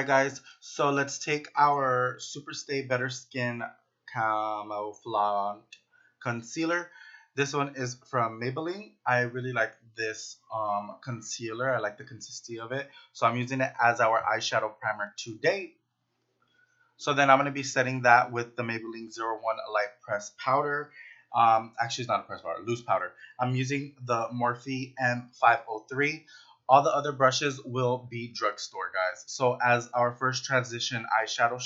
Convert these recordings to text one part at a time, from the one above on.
Alright guys, so let's take our Super Stay Better Skin Camouflage Concealer. This one is from Maybelline. I really like this concealer. I like the consistency of it. So I'm using it as our eyeshadow primer today. So then I'm going to be setting that with the Maybelline 01 Light Press Powder. Actually, it's not a press powder, loose powder. I'm using the Morphe M503. All the other brushes will be drugstore, guys. So as our first transition eyeshadow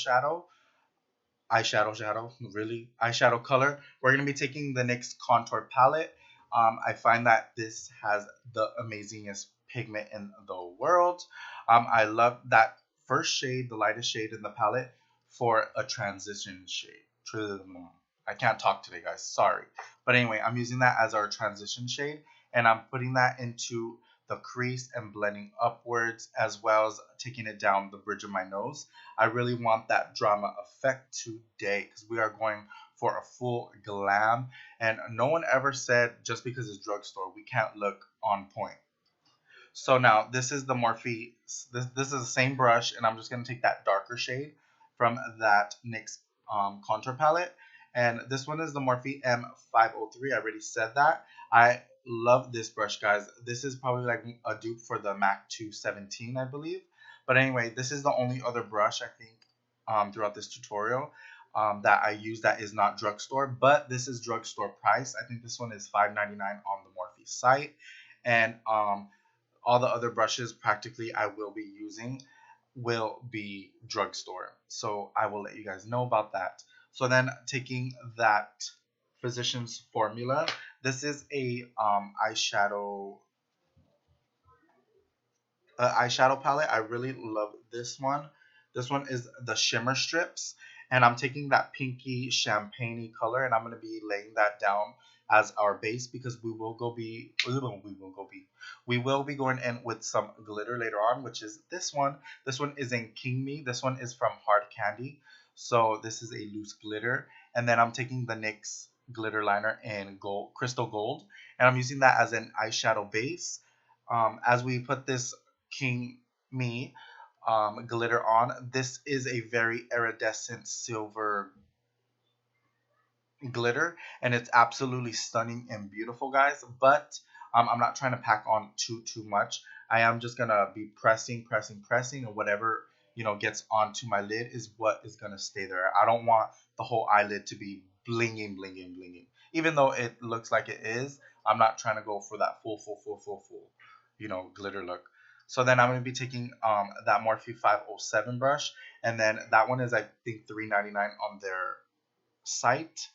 color, we're going to be taking the NYX Contour Palette. I find that this has the amazingest pigment in the world. I love that first shade, the lightest shade in the palette, for a transition shade. I can't talk today, guys. Sorry. But anyway, I'm using that as our transition shade, and I'm putting that into the crease and blending upwards, as well as taking it down the bridge of my nose. I really want that drama effect today because we are going for a full glam, and no one ever said just because it's drugstore we can't look on point. So now this is the Morphe. This is the same brush, and I'm just going to take that darker shade from that NYX contour palette. And this one is the Morphe M503. I already said that. I love this brush, guys. This is probably like a dupe for the MAC 217, I believe. But anyway, this is the only other brush I think throughout this tutorial that I use that is not drugstore. But this is drugstore price. I think this one is $5.99 on the Morphe site. And all the other brushes practically I will be using will be drugstore. So I will let you guys know about that. So then taking that Physicians formula, this is a eyeshadow palette. I really love this one. This one is the Shimmer strips, and I'm taking that pinky champagne color, and I'm going to be laying that down as our base because we will be going in with some glitter later on, which is this one. This one is in King Me. This one is from Hard Candy. So this is a loose glitter, and then I'm taking the NYX glitter liner in crystal gold, and I'm using that as an eyeshadow base. As we put this King Me glitter on, this is a very iridescent silver glitter, and it's absolutely stunning and beautiful, guys. But I'm not trying to pack on too much. I am just gonna be pressing, and whatever gets onto my lid is what is gonna stay there. I don't want the whole eyelid to be blinging. Even though it looks like it is, I'm not trying to go for that full glitter look. So then I'm going to be taking that Morphe 507 brush, and then that one is I think $3.99 on their site.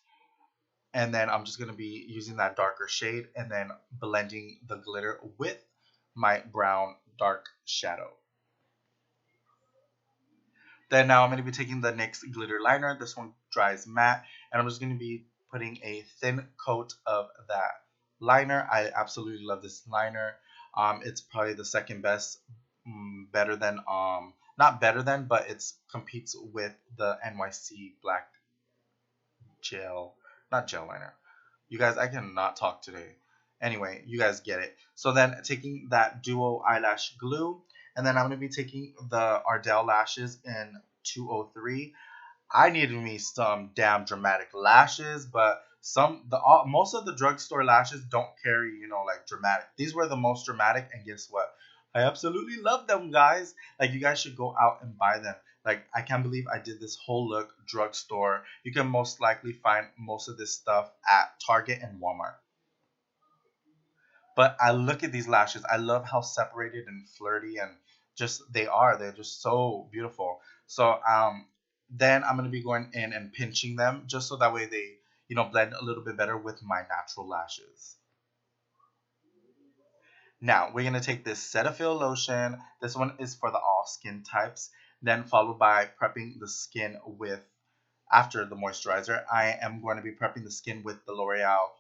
And then I'm just going to be using that darker shade and then blending the glitter with my brown dark shadow. Then now I'm going to be taking the NYX glitter liner. This one dries matte, and I'm just going to be putting a thin coat of that liner. I absolutely love this liner. It's probably the second best, better than not better than, but it competes with the NYC black not gel liner. You guys, I cannot talk today. Anyway, you guys get it. So then taking that duo eyelash glue, and then I'm going to be taking the Ardell lashes in 203. I needed me some damn dramatic lashes, but most of the drugstore lashes don't carry, like dramatic. These were the most dramatic, and guess what? I absolutely love them, guys. Like, you guys should go out and buy them. Like, I can't believe I did this whole look drugstore. You can most likely find most of this stuff at Target and Walmart. But I look at these lashes. I love how separated and flirty and they're just so beautiful. So then I'm going to be going in and pinching them just so that way they, blend a little bit better with my natural lashes. Now, we're going to take this Cetaphil lotion. This one is for all skin types. Then followed by prepping the skin after the moisturizer, I am going to be prepping the skin with the L'Oreal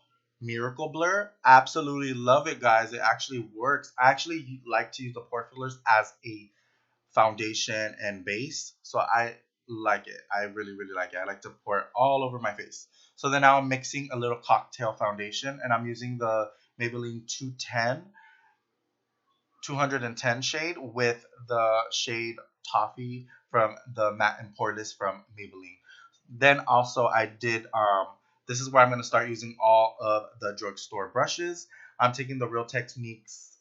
Miracle Blur. Absolutely love it, guys. It actually works. I actually like to use the pore fillers as a foundation and base. So I like it. I really like it. I like to pour it all over my face. So then now I'm mixing a little cocktail foundation, and I'm using the Maybelline 210 shade with the shade Toffee from the Matte and Poreless from Maybelline. Then also I did this is where I'm gonna start using all of the drugstore brushes. I'm taking the Real Techniques,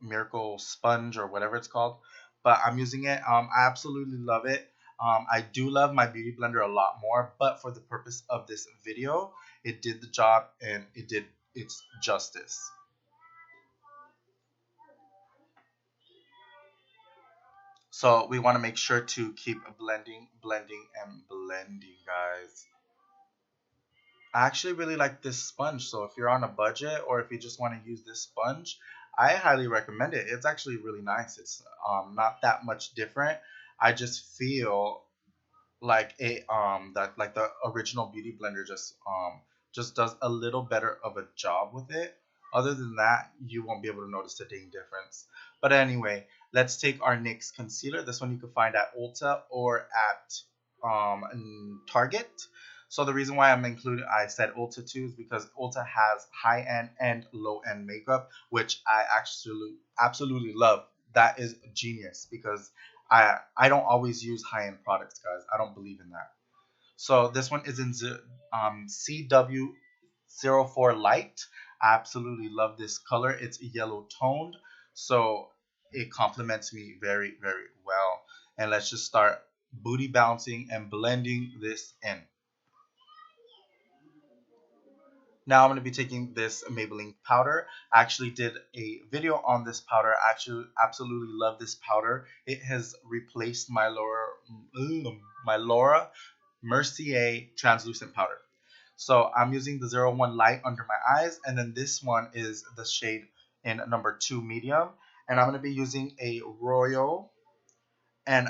Miracle Sponge or whatever it's called, but I'm using it. I absolutely love it. I do love my beauty blender a lot more, but for the purpose of this video, it did the job and it did its justice. So we want to make sure to keep blending, blending, and blending, guys. I actually really like this sponge. So if you're on a budget or if you just want to use this sponge, I highly recommend it. It's actually really nice. It's not that much different. I just feel like the original beauty blender just does a little better of a job with it. Other than that, you won't be able to notice a dang difference. But anyway, let's take our NYX concealer. This one you can find at Ulta or at Target. So the reason why I said Ulta too is because Ulta has high end and low end makeup, which I actually absolutely love. That is genius because I don't always use high end products, guys. I don't believe in that. So this one is in CW04 Light. I absolutely love this color. It's yellow toned, so it complements me very, very well. And let's just start booty bouncing and blending this in. Now I'm going to be taking this Maybelline powder. I actually did a video on this powder. I actually absolutely love this powder. It has replaced my Laura Mercier translucent powder. So I'm using the 01 light under my eyes, and then this one is the shade in number 2 medium. And I'm going to be using a Royal, and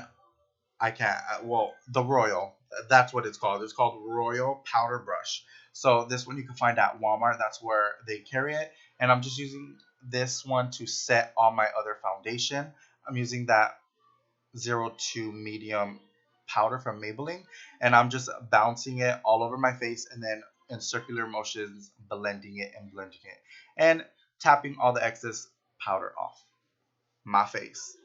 I can't. Well, the Royal. That's what it's called. It's called Royal Powder Brush. So this one you can find at Walmart. That's where they carry it. And I'm just using this one to set on my other foundation. I'm using that 02 medium powder from Maybelline, and I'm just bouncing it all over my face, and then in circular motions, blending it and blending it, and tapping all the excess powder off my face.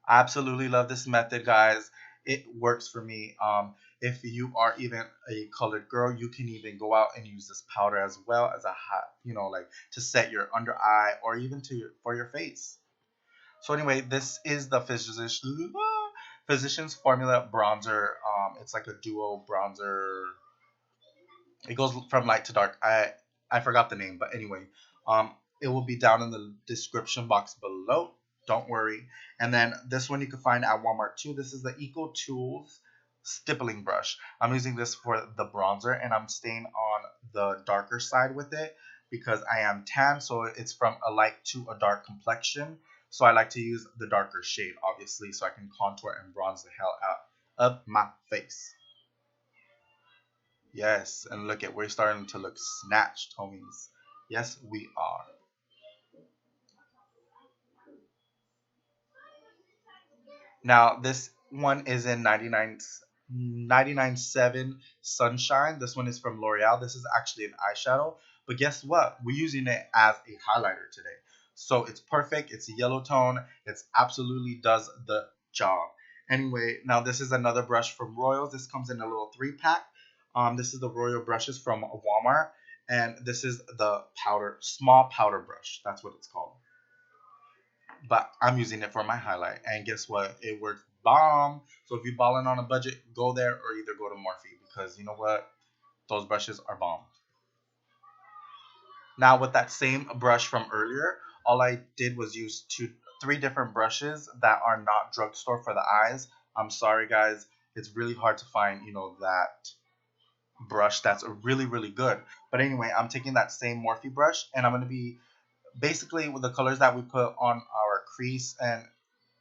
I absolutely love this method, guys. It works for me. If you are even a colored girl, you can even go out and use this powder as well as a hot, like to set your under eye or even for your face. So anyway, this is the Physicians Formula Bronzer. It's like a duo bronzer. It goes from light to dark. I forgot the name, but anyway, it will be down in the description box below. Don't worry. And then this one you can find at Walmart too. This is the Eco Tools stippling brush. I'm using this for the bronzer, and I'm staying on the darker side with it because I am tan, so it's from a light to a dark complexion. So I like to use the darker shade, obviously, so I can contour and bronze the hell out of my face. Yes, and look at, we're starting to look snatched, homies. Yes, we are. Now, this one is in 99.7 Sunshine. This one is from L'Oreal. This is actually an eyeshadow. But guess what? We're using it as a highlighter today. So it's perfect. It's a yellow tone. It absolutely does the job. Anyway, now this is another brush from Royals. This comes in a little 3-pack. This is the Royal brushes from Walmart. And this is the small powder brush. That's what it's called, but I'm using it for my highlight. And guess what? It works bomb. So if you're balling on a budget, go there or either go to Morphe because you know what? Those brushes are bomb. Now with that same brush from earlier, all I did was use three different brushes that are not drugstore for the eyes. I'm sorry guys, it's really hard to find, that brush that's really, really good. But anyway, I'm taking that same Morphe brush and I'm going to be basically with the colors that we put on our crease and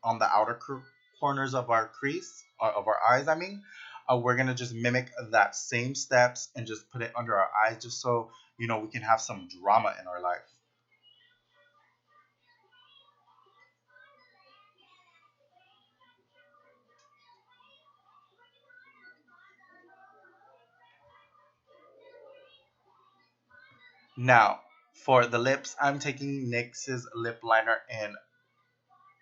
on the outer corners of our crease of our eyes, we're gonna just mimic that same steps and just put it under our eyes just so we can have some drama in our life. Now for the lips, I'm taking NYX's lip liner in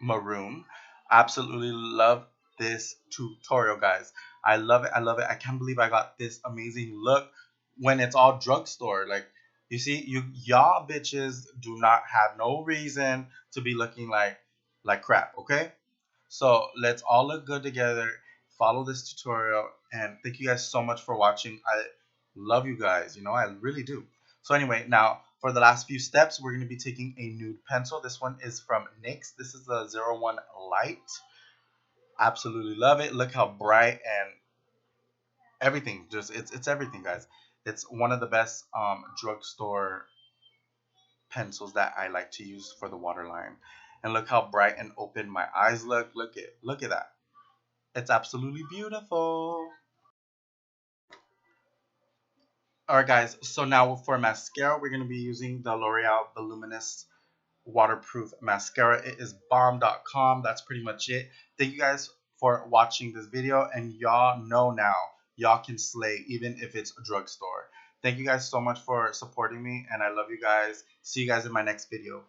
Maroon. Absolutely love this tutorial, guys. I love it. I love it. I can't believe I got this amazing look when it's all drugstore. Like, you see, y'all bitches do not have no reason to be looking like crap, okay? So let's all look good together. Follow this tutorial, and thank you guys so much for watching. I love you guys. I really do. So anyway, now for the last few steps, we're going to be taking a nude pencil. This one is from NYX. This is the 01 Light. Absolutely love it. Look how bright and everything. Just it's everything, guys. It's one of the best drugstore pencils that I like to use for the waterline. And look how bright and open my eyes look. Look at that. It's absolutely beautiful. Alright guys, so now for mascara, we're going to be using the L'Oreal Voluminous Waterproof Mascara. It is bomb.com. That's pretty much it. Thank you guys for watching this video, and y'all know now, y'all can slay even if it's a drugstore. Thank you guys so much for supporting me, and I love you guys. See you guys in my next video.